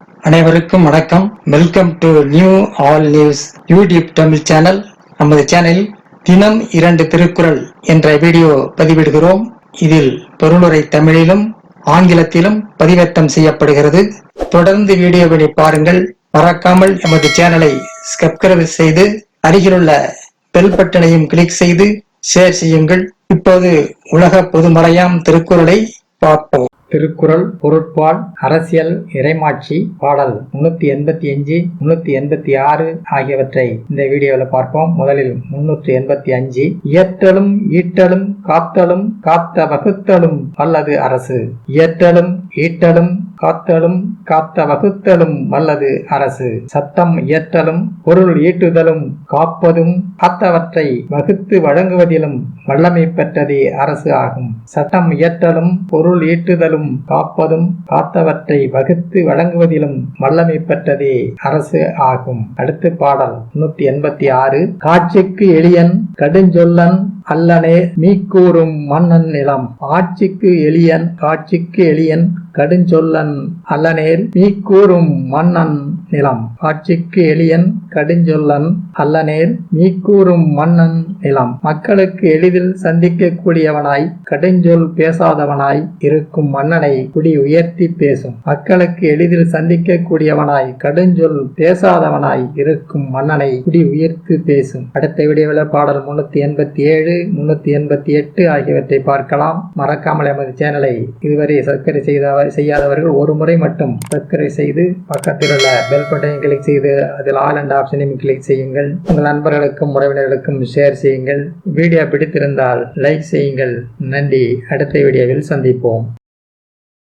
அனைவருக்கும் வணக்கம். Welcome to new all news YouTube Tamil channel. நமது சேனலில் தினம் 2 திருக்குறள் என்ற வீடியோ பதிவிடுகிறோம். இதில் பொருளுரை தமிழிலும் ஆங்கிலத்திலும் பதிவேற்றம் செய்யப்படுகிறது. தொடர்ந்து வீடியோவினை பாருங்கள். மறக்காமல் எமது சேனலை சப்ஸ்கிரைப் செய்து அருகிலுள்ள பெல் பட்டனையும் கிளிக் செய்து ஷேர் செய்யுங்கள். இப்போது உலக பொதுமறையாம் திருக்குறளை பார்ப்போம். திருக்குறள் பொருட்பால் அரசியல் இறைமாட்சி பாடல் 385 386 ஆகியவற்றை இந்த வீடியோவில் பார்ப்போம். முதலில் 385. இயற்றலும் ஈட்டலும் காத்தலும் காத்த வகுத்தலும் வல்லது அரசு. இயற்றலும் ஈட்டலும் காத்தலும் காத்த வகுத்தலும் வல்லது அரசு. சட்டம் இயற்றலும் பொருள் ஈட்டுதலும் காப்பதும் காத்தவற்றை வகுத்து வழங்குவதிலும் வல்லமை பெற்றதே அரசு ஆகும். சட்டம் இயற்றலும் பொருள் ஈட்டுதலும் காப்பதும் காத்தவற்றை வகுத்து வழங்குவதிலும் வல்லமை பெற்றதே அரசு ஆகும். அடுத்து பாடல் 386. காட்சிக்கு எளியன் கடுஞ்சொல்லன் அல்லனே மீக்கூறும் மன்னன் நிலம். ஆட்சிக்கு எளியன் காட்சிக்கு எளியன் கடுஞ்சொல்லன் அல்லனேல் மீக்கூறும் மன்னன் நிலம். காட்சிக்கு எளியன் கடுஞ்சொல்லன் அல்லனேல் மீக்கூறும் மன்னன் நிலம். மக்களுக்கு எளிதில் சந்திக்க கூடியவனாய் கடுஞ்சொல் பேசாதவனாய் இருக்கும் மன்னனை குடி உயர்த்தி பேசும். மக்களுக்கு எளிதில் சந்திக்க கூடியவனாய் கடுஞ்சொல் பேசாதவனாய் இருக்கும் மன்னனை குடி உயர்த்தி பேசும். அடுத்த வீடியோவில் பாடல் 387 388 ஆகியவற்றை பார்க்கலாம். மறக்காமல் எமது சேனலை இதுவரை சப்ஸ்கிரைப் செய்யாதவர்கள் ஒரு முறை மட்டும் சப்ஸ்கிரைப் செய்து பக்கத்தில் உள்ள பெல் பட்டனை கிளிக் செய்து அதில் ஆல் என்ற ஆப்ஷனையும் கிளிக் செய்யுங்கள். உங்கள் நண்பர்களுக்கும் உறவினர்களுக்கும் ஷேர் செய்யுங்கள். வீடியோ பிடித்திருந்தால் லைக் செய்யுங்கள். நன்றி. அடுத்த வீடியோவில் சந்திப்போம்.